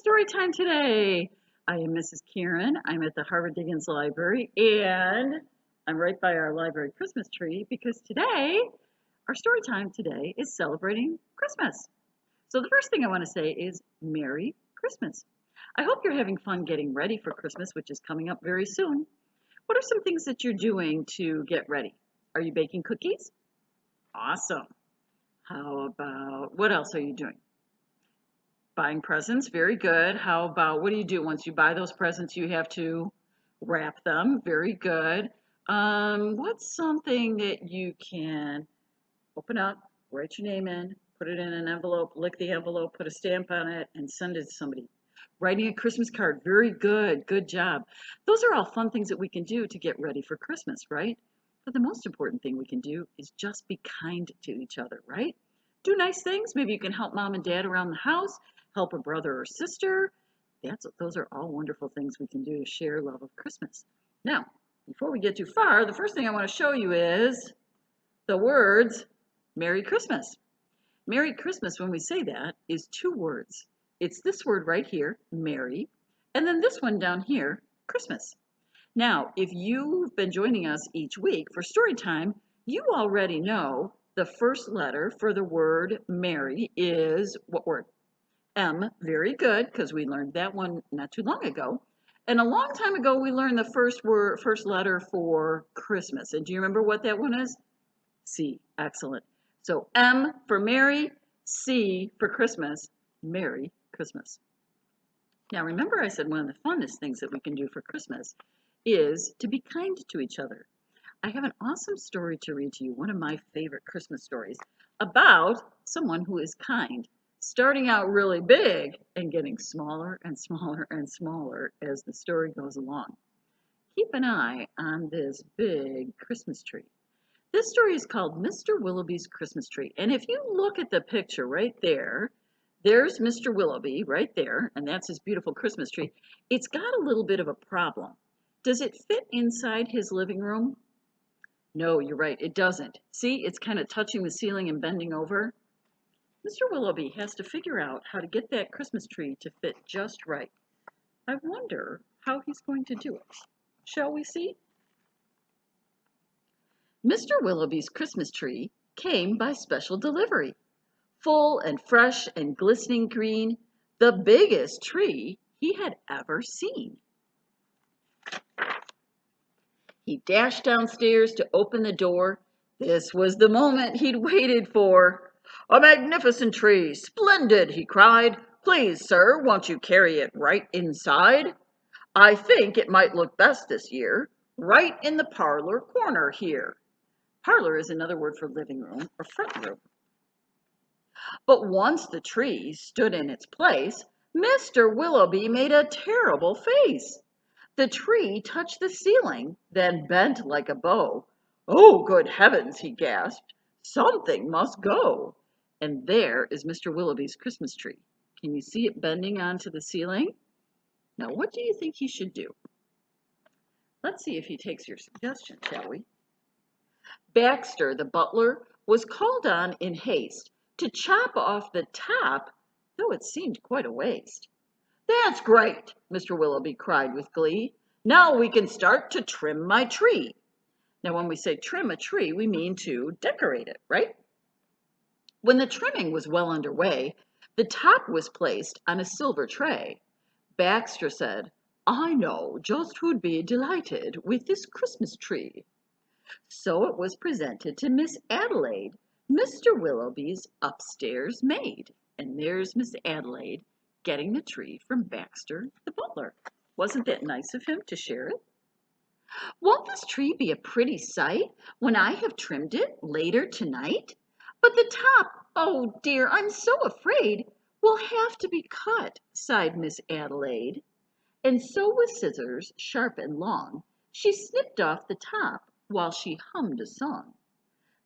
story time today. I am Mrs. Karen. I'm at the Harvard Dickens Library, and I'm right by our library Christmas tree because today, our story time today is celebrating Christmas. So the first thing I want to say is Merry Christmas. I hope you're having fun getting ready for Christmas, which is coming up very soon. What are some things that you're doing to get ready? Are you baking cookies? Awesome. How about, what else are you doing? Buying presents, very good. How about, what do you do once you buy those presents? You have to wrap them, very good. What's something that you can open up, write your name in, put it in an envelope, lick the envelope, put a stamp on it, and send it to somebody? Writing a Christmas card, very good, good job. Those are all fun things that we can do to get ready for Christmas, right? But the most important thing we can do is just be kind to each other, right? Do nice things. Maybe you can help mom and dad around the house, help a brother or sister. Those are all wonderful things we can do to share love of Christmas. Now, before we get too far, the first thing I want to show you is the words Merry Christmas. Merry Christmas, when we say that, is two words. It's this word right here, Merry, and then this one down here, Christmas. Now, if you've been joining us each week for story time, you already know the first letter for the word Merry is what word? M. Very good, because we learned that one not too long ago. And a long time ago, we learned the first letter for Christmas. And do you remember what that one is? C. Excellent. So M for Merry, C for Christmas. Merry Christmas. Now, remember I said one of the funnest things that we can do for Christmas is to be kind to each other. I have an awesome story to read to you, one of my favorite Christmas stories, about someone who is kind, starting out really big and getting smaller and smaller and smaller as the story goes along. Keep an eye on this big Christmas tree. This story is called Mr. Willoughby's Christmas Tree. And if you look at the picture right there, there's Mr. Willoughby right there, and that's his beautiful Christmas tree. It's got a little bit of a problem. Does it fit inside his living room? No, you're right, it doesn't. See, it's kind of touching the ceiling and bending over. Mr. Willoughby has to figure out how to get that Christmas tree to fit just right. I wonder how he's going to do it. Shall we see? Mr. Willoughby's Christmas tree came by special delivery. Full and fresh and glistening green, the biggest tree he had ever seen. He dashed downstairs to open the door. This was the moment he'd waited for. "A magnificent tree, splendid," he cried. "Please, sir, won't you carry it right inside? I think it might look best this year, right in the parlor corner here." Parlor is another word for living room or front room. But once the tree stood in its place, Mr. Willoughby made a terrible face. The tree touched the ceiling, then bent like a bow. "Oh, good heavens," he gasped. "Something must go." And there is Mr. Willoughby's Christmas tree. Can you see it bending onto the ceiling? Now, what do you think he should do? Let's see if he takes your suggestion, shall we? Baxter, the butler, was called on in haste to chop off the top, though it seemed quite a waste. "That's great," Mr. Willoughby cried with glee. "Now we can start to trim my tree." Now, when we say trim a tree, we mean to decorate it, right? When the trimming was well underway, the top was placed on a silver tray. Baxter said, "I know just who'd be delighted with this Christmas tree." So it was presented to Miss Adelaide, Mr. Willoughby's upstairs maid. And there's Miss Adelaide getting the tree from Baxter, the butler. Wasn't that nice of him to share it? "Won't this tree be a pretty sight when I have trimmed it later tonight? But the top, oh dear, I'm so afraid, will have to be cut," sighed Miss Adelaide. And so with scissors, sharp and long, she snipped off the top while she hummed a song.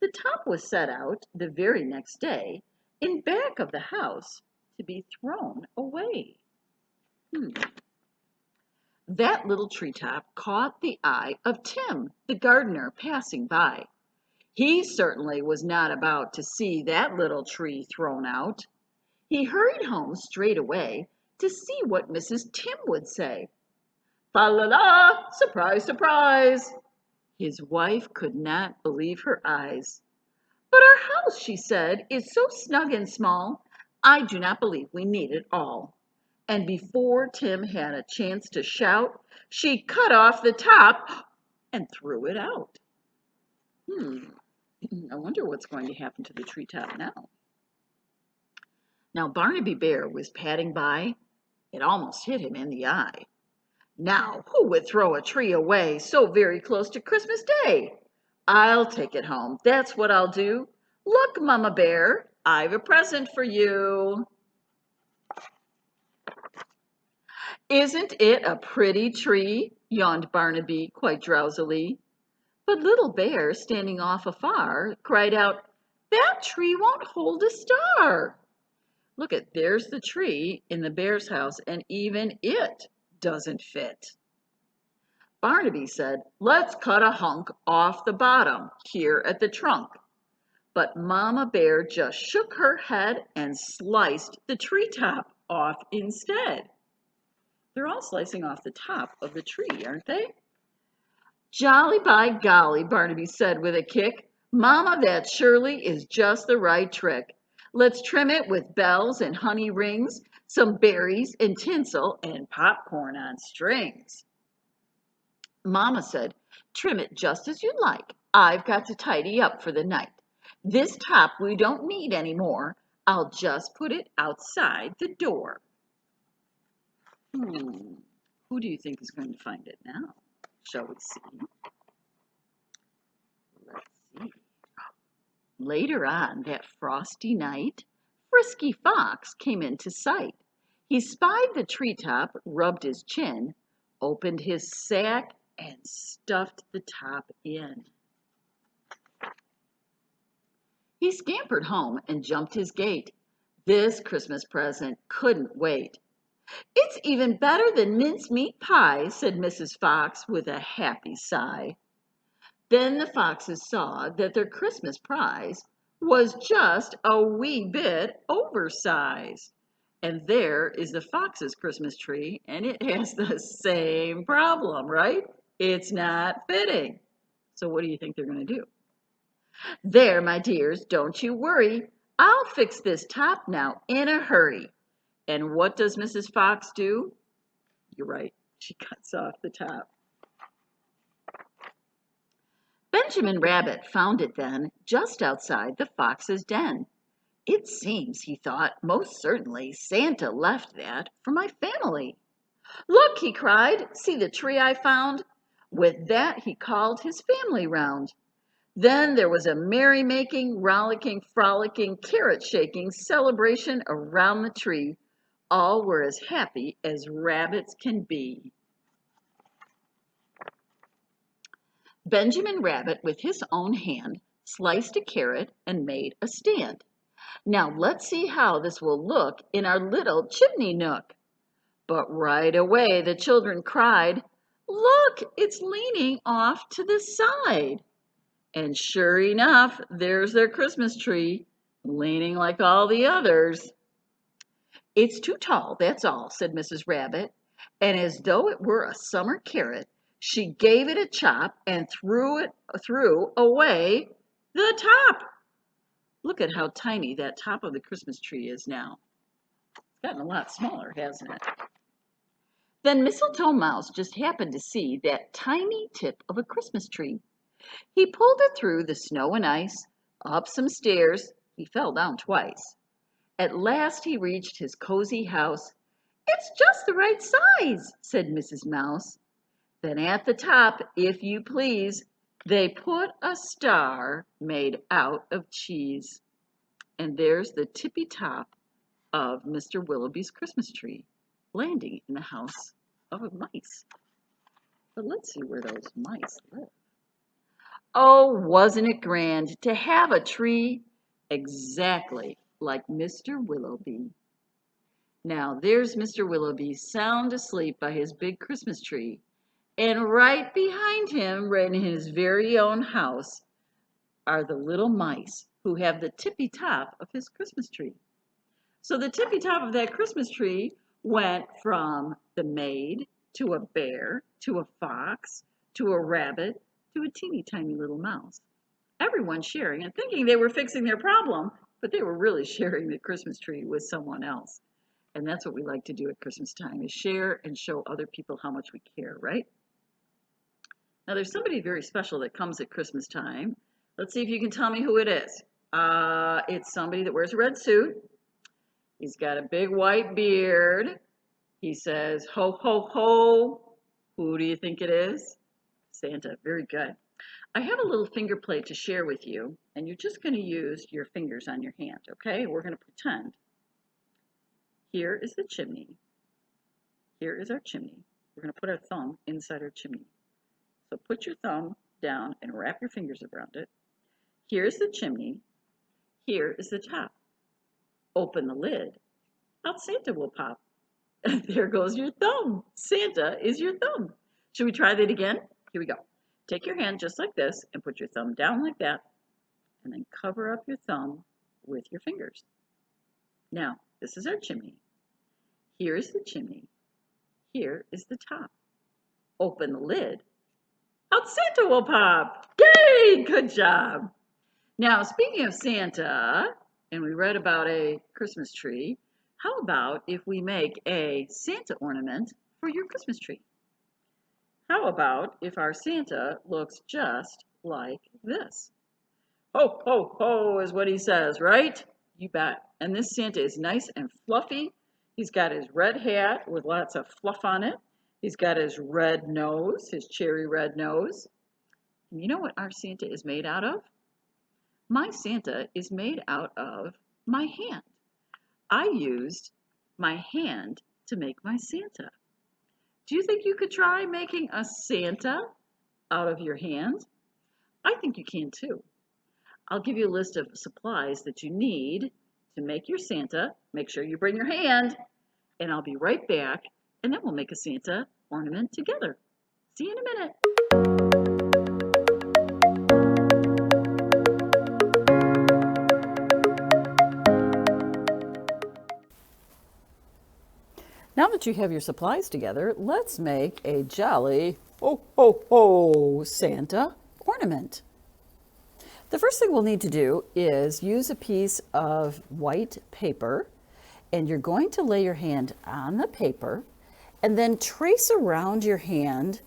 The top was set out the very next day in back of the house to be thrown away. That little treetop caught the eye of Tim, the gardener, passing by. He certainly was not about to see that little tree thrown out. He hurried home straight away to see what Mrs. Tim would say. Fa la la! Surprise, surprise! His wife could not believe her eyes. But our house, she said, is so snug and small, I do not believe we need it all. And before Tim had a chance to shout, she cut off the top and threw it out. I wonder what's going to happen to the treetop now. Now Barnaby Bear was padding by. It almost hit him in the eye. Now, who would throw a tree away so very close to Christmas Day? I'll take it home. That's what I'll do. Look, Mama Bear, I've a present for you. Isn't it a pretty tree? Yawned Barnaby quite drowsily. But Little Bear, standing off afar, cried out, That tree won't hold a star. Look there's the tree in the bear's house, and even it doesn't fit. Barnaby said, Let's cut a hunk off the bottom here at the trunk. But Mama Bear just shook her head and sliced the treetop off instead. They're all slicing off the top of the tree, aren't they? Jolly by golly, Barnaby said with a kick. Mama, that surely is just the right trick. Let's trim it with bells and honey rings, some berries and tinsel, and popcorn on strings. Mama said, Trim it just as you like. I've got to tidy up for the night. This top we don't need anymore. I'll just put it outside the door. Who do you think is going to find it now? Shall we see? Let's see. Later on that frosty night, Frisky Fox came into sight. He spied the treetop, rubbed his chin, opened his sack, and stuffed the top in. He scampered home and jumped his gate. This Christmas present couldn't wait. It's even better than mincemeat pie, said Mrs. Fox with a happy sigh. Then the foxes saw that their Christmas prize was just a wee bit oversized. And there is the fox's Christmas tree, and it has the same problem, right? It's not fitting. So what do you think they're going to do? There, my dears, don't you worry. I'll fix this top now in a hurry. And what does Mrs. Fox do? You're right, she cuts off the top. Benjamin Rabbit found it then, just outside the fox's den. It seems, he thought, most certainly Santa left that for my family. Look, he cried, see the tree I found? With that he called his family round. Then there was a merry-making, rollicking, frolicking, carrot-shaking celebration around the tree. All were as happy as rabbits can be. Benjamin Rabbit, with his own hand, sliced a carrot and made a stand. Now let's see how this will look in our little chimney nook. But right away the children cried, Look, it's leaning off to the side. And sure enough, there's their Christmas tree, leaning like all the others. It's too tall, that's all, said Mrs. Rabbit, and as though it were a summer carrot, she gave it a chop and threw away the top. Look at how tiny that top of the Christmas tree is now. It's gotten a lot smaller, hasn't it? Then Mistletoe Mouse just happened to see that tiny tip of a Christmas tree. He pulled it through the snow and ice, up some stairs. He fell down twice. At last he reached his cozy house. It's just the right size, said Mrs. Mouse. Then at the top, if you please, they put a star made out of cheese. And there's the tippy top of Mr. Willowby's Christmas tree, landing in the house of mice. But let's see where those mice live. Oh, wasn't it grand to have a tree exactly like Mr. Willowby? Now there's Mr. Willowby sound asleep by his big Christmas tree, and right behind him, right in his very own house, are the little mice who have the tippy top of his Christmas tree. So the tippy top of that Christmas tree went from the maid to a bear to a fox to a rabbit to a teeny tiny little mouse. Everyone sharing and thinking they were fixing their problem, but they were really sharing the Christmas tree with someone else. And that's what we like to do at Christmas time, is share and show other people how much we care, right? Now there's somebody very special that comes at Christmas time. Let's see if you can tell me who it is. It's somebody that wears a red suit. He's got a big white beard. He says, ho, ho, ho. Who do you think it is? Santa. Very good. I have a little finger play to share with you, and you're just going to use your fingers on your hand, okay? We're going to pretend. Here is the chimney. Here is our chimney. We're going to put our thumb inside our chimney. So put your thumb down and wrap your fingers around it. Here's the chimney. Here is the top. Open the lid. Out Santa will pop. There goes your thumb. Santa is your thumb. Should we try that again? Here we go. Take your hand just like this and put your thumb down like that, and then cover up your thumb with your fingers. Now, this is our chimney. Here is the chimney. Here is the top. Open the lid. Out Santa will pop. Yay! Good job. Now, speaking of Santa, and we read about a Christmas tree, how about if we make a Santa ornament for your Christmas tree? How about if our Santa looks just like this? Ho, ho, ho is what he says, right? You bet. And this Santa is nice and fluffy. He's got his red hat with lots of fluff on it. He's got his red nose, his cherry red nose. And you know what our Santa is made out of? My Santa is made out of my hand. I used my hand to make my Santa. Do you think you could try making a Santa out of your hand? I think you can too. I'll give you a list of supplies that you need to make your Santa. Make sure you bring your hand, and I'll be right back, and then we'll make a Santa ornament together. See you in a minute. Now that you have your supplies together, let's make a jolly, ho, ho, ho, Santa ornament. The first thing we'll need to do is use a piece of white paper, and you're going to lay your hand on the paper and then trace around your hand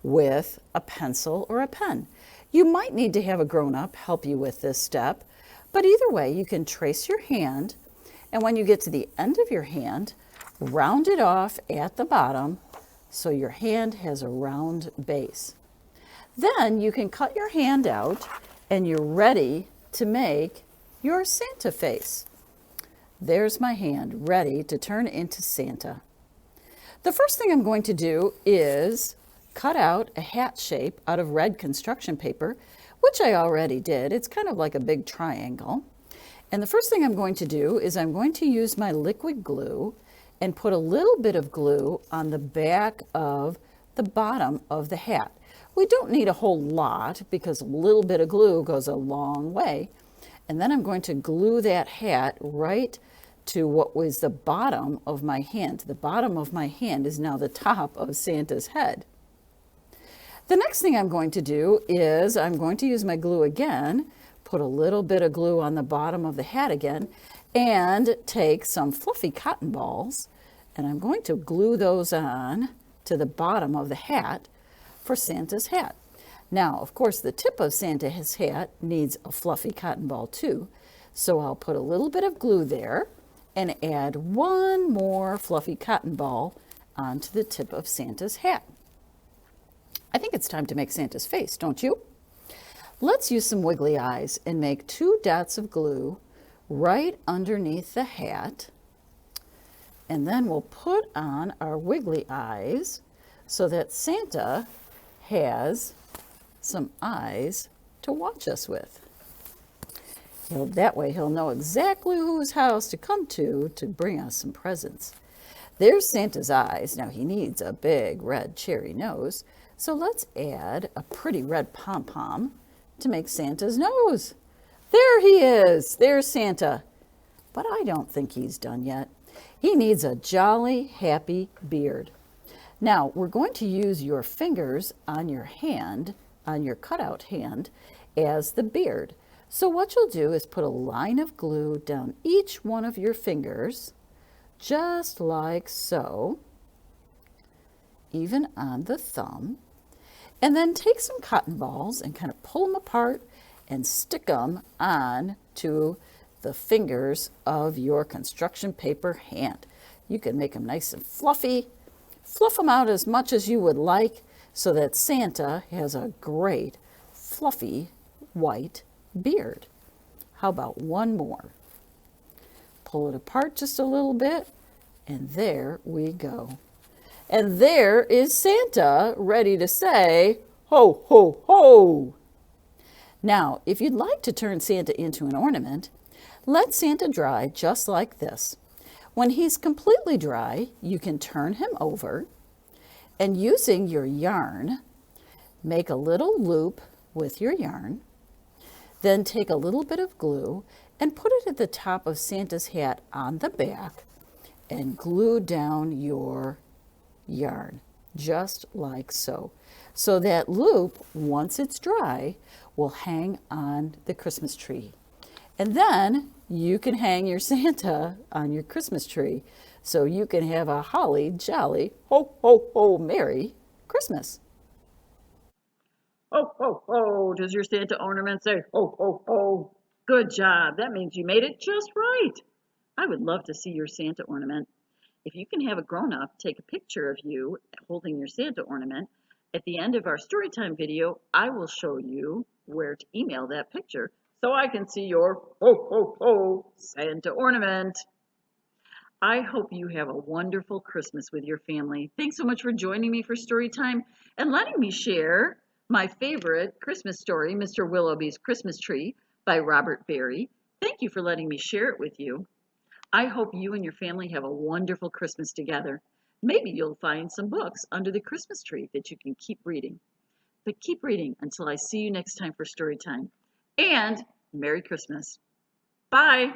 with a pencil or a pen. You might need to have a grown-up help you with this step, but either way, you can trace your hand, and when you get to the end of your hand, round it off at the bottom so your hand has a round base. Then you can cut your hand out and you're ready to make your Santa face. There's my hand ready to turn into Santa. The first thing I'm going to do is cut out a hat shape out of red construction paper, which I already did. It's kind of like a big triangle. And the first thing I'm going to do is I'm going to use my liquid glue and put a little bit of glue on the back of the bottom of the hat. We don't need a whole lot because a little bit of glue goes a long way. And then I'm going to glue that hat right to what was the bottom of my hand. The bottom of my hand is now the top of Santa's head. The next thing I'm going to do is I'm going to use my glue again, put a little bit of glue on the bottom of the hat again, and take some fluffy cotton balls, and I'm going to glue those on to the bottom of the hat for Santa's hat. Now, of course, the tip of Santa's hat needs a fluffy cotton ball too, so I'll put a little bit of glue there and add one more fluffy cotton ball onto the tip of Santa's hat. I think it's time to make Santa's face, don't you? Let's use some wiggly eyes and make 2 dots of glue right underneath the hat, and then we'll put on our wiggly eyes so that Santa has some eyes to watch us with. That way he'll know exactly whose house to come to bring us some presents. There's Santa's eyes. Now he needs a big red cherry nose, so let's add a pretty red pom-pom to make Santa's nose. There he is. There's Santa. But I don't think he's done yet. He needs a jolly, happy beard. Now, we're going to use your fingers on your hand, on your cutout hand, as the beard. So what you'll do is put a line of glue down each one of your fingers, just like so, even on the thumb. And then take some cotton balls and kind of pull them apart and stick them on to the fingers of your construction paper hand. You can make them nice and fluffy. Fluff them out as much as you would like so that Santa has a great fluffy white beard. How about one more? Pull it apart just a little bit, and there we go. And there is Santa ready to say, ho, ho, ho. Now, if you'd like to turn Santa into an ornament, let Santa dry just like this. When he's completely dry, you can turn him over and using your yarn, make a little loop with your yarn, then take a little bit of glue and put it at the top of Santa's hat on the back and glue down your yarn, just like so. So that loop, once it's dry, will hang on the Christmas tree. And then you can hang your Santa on your Christmas tree so you can have a holly jolly, ho, ho, ho, merry Christmas. Ho, ho, ho. Does your Santa ornament say ho, ho, ho? Good job. That means you made it just right. I would love to see your Santa ornament. If you can have a grown-up take a picture of you holding your Santa ornament, at the end of our storytime video, I will show you where to email that picture so I can see your ho, ho, ho Santa ornament. I hope you have a wonderful Christmas with your family. Thanks so much for joining me for Storytime and letting me share my favorite Christmas story, Mr. Willowby's Christmas Tree by Robert Barry. Thank you for letting me share it with you. I hope you and your family have a wonderful Christmas together. Maybe you'll find some books under the Christmas tree that you can keep reading. But keep reading until I see you next time for Storytime. And Merry Christmas. Bye.